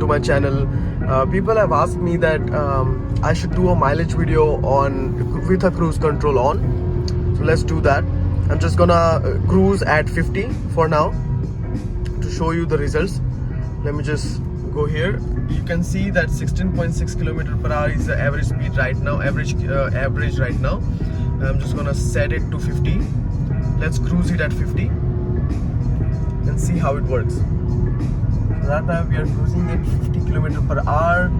to my channel. People have asked me that I should do a mileage video with a cruise control on. So let's do that. I'm just gonna cruise at 50 for now to show you the results. Let me just go here. You can see that 16.6 km/h is the average speed right now, average right now. I'm just gonna set it to 50. Let's cruise it at 50 and see how it works. So right now we are cruising at 50 km/h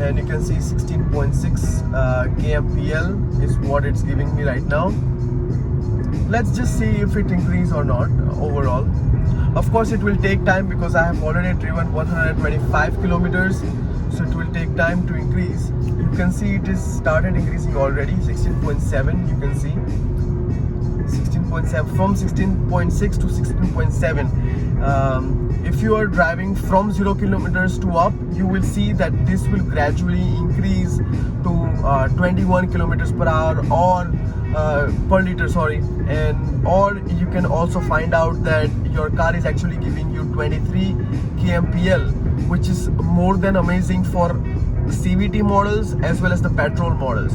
and you can see 16.6 kmpl is what it's giving me right now. Let's just see if it increases or not overall. Of course it will take time because I have already driven 125 kilometers, so it will take time to increase. You can see it is started increasing already. 16.7, you can see 16.7 from 16.6 to 16.7. If you are driving from 0 kilometers to up, you will see that this will gradually increase to 21 kilometers per hour or per liter, sorry. And or you can also find out that your car is actually giving you 23 kmpl, which is more than amazing for CVT models as well as the petrol models.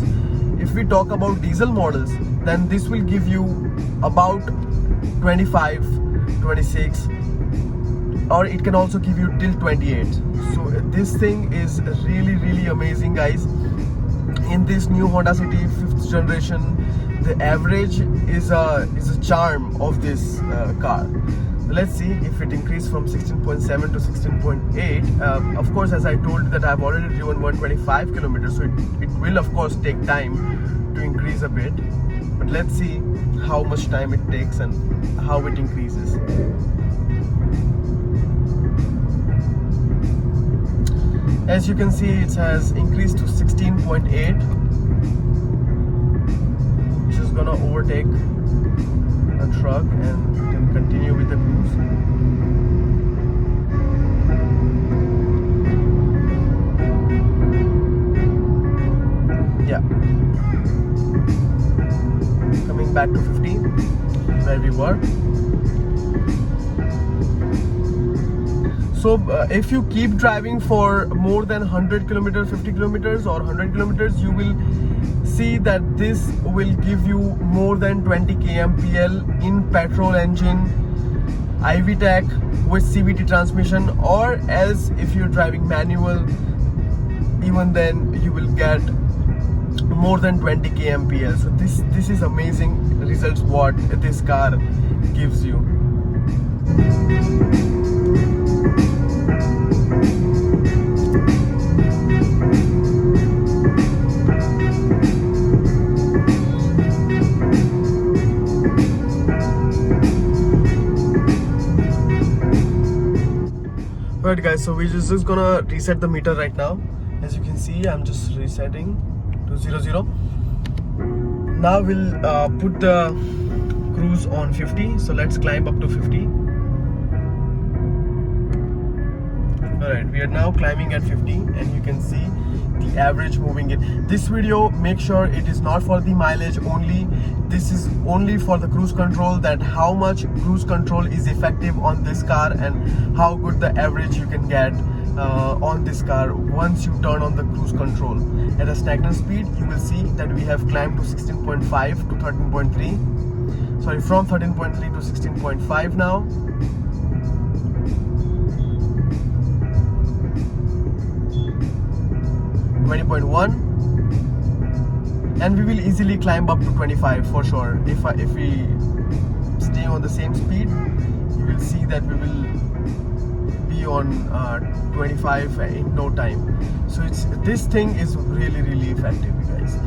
If we talk about diesel models, then this will give you about 25, 26, or it can also give you till 28. So this thing is really amazing, guys. In this new Honda City 5th generation, the average is a charm of this car. Let's see if it increased from 16.7 to 16.8. Of course, as I told you that I've already driven 125 kilometers, so it will of course take time to increase a bit. But let's see how much time it takes and how it increases. As you can see, it has increased to 16.8. Just gonna overtake a truck and can continue with the cruise. Yeah. Coming back to 50, where we were. So if you keep driving for more than 100 kilometers, 50 kilometers or 100 kilometers, you will see that this will give you more than 20 kmpl in petrol engine, IV-Tech with CVT transmission, or else if you're driving manual, even then you will get more than 20 kmpl. So this is amazing results what this car gives you. Alright guys, so we're just gonna reset the meter right now. As you can see, I'm just resetting to 00. Now we'll put the cruise on 50. So let's climb up to 50. Alright, we are now climbing at 50 and you can see the average moving it. This video, make sure it is not for the mileage only. This is only for the cruise control, that how much cruise control is effective on this car and how good the average you can get on this car once you turn on the cruise control. At a stagnant speed, you will see that we have climbed to 16.5 to 13.3. Sorry, from 13.3 to 16.5 now. And we will easily climb up to 25 for sure. If we stay on the same speed, you will see that we will be on 25 in no time. So this thing is really effective, you guys.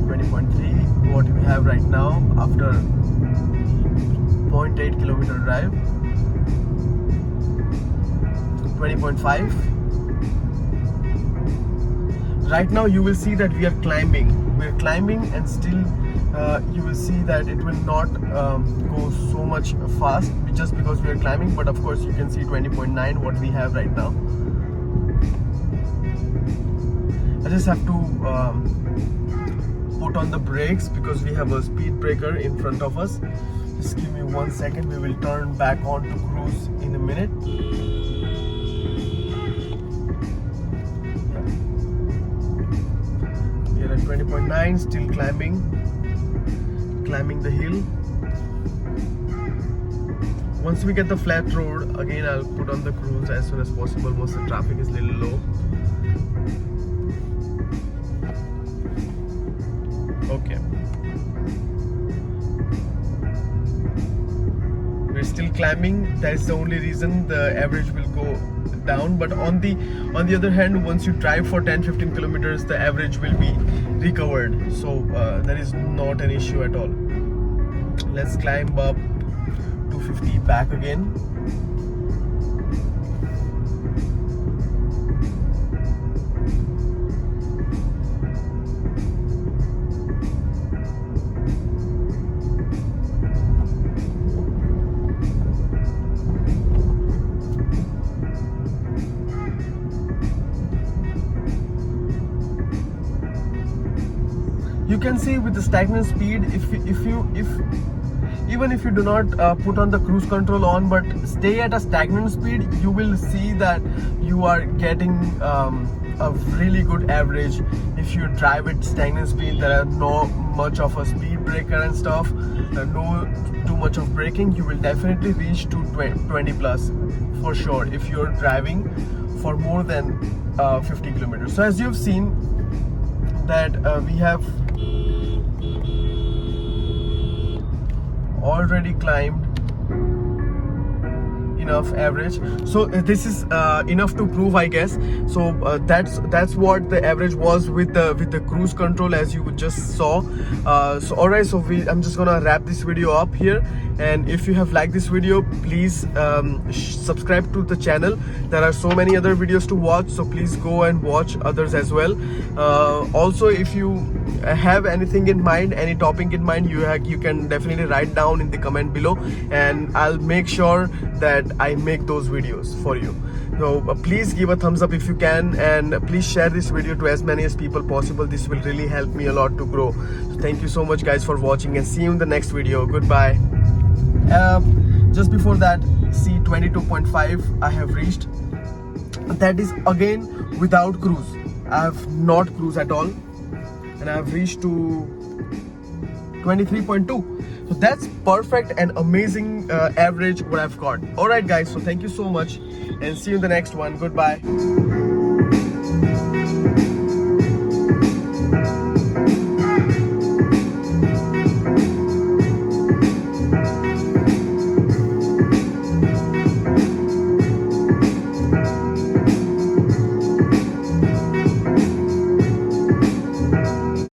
20.3, what we have right now after 0.8 kilometer drive. 20.5. Right now you will see that we are climbing. We're climbing and still you will see that it will not go so much fast just because we are climbing. But of course you can see 20.9 what we have right now. I just have to put on the brakes because we have a speed breaker in front of us. Just give me 1 second. We will turn back on to cruise in a minute. 29, still climbing the hill. Once we get the flat road, again I'll put on the cruise as soon as possible. Most of the traffic is a little low. Okay. We're still climbing. That's the only reason the average will go down. But on the other hand, once you drive for 10-15 kilometers, the average will be recovered. So that is not an issue at all. Let's climb up 250 back again. You can see with the stagnant speed, even if you do not put on the cruise control on, but stay at a stagnant speed, you will see that you are getting a really good average. If you drive at stagnant speed, there are no much of a speed breaker and stuff, no too much of braking, you will definitely reach to 20 plus for sure if you're driving for more than 50 kilometers. So as you've seen that we have already climbed enough average, so this is enough to prove, I guess. So that's what the average was with the cruise control, as you just saw. So alright, so I'm just gonna wrap this video up here, and if you have liked this video, please subscribe to the channel. There are so many other videos to watch, so please go and watch others as well. Also, if you have anything in mind, any topic in mind, you can definitely write down in the comment below, and I'll make sure that I make those videos for you. So please give a thumbs up if you can, and please share this video to as many as people possible. This will really help me a lot to grow. So thank you so much guys for watching, and see you in the next video. Goodbye. Just before that, see 22.5 I have reached. That is again without cruise. I have not cruised at all, and I have reached to 23.2. So that's perfect and amazing average what I've got. Alright guys, so thank you so much, and see you in the next one. Goodbye.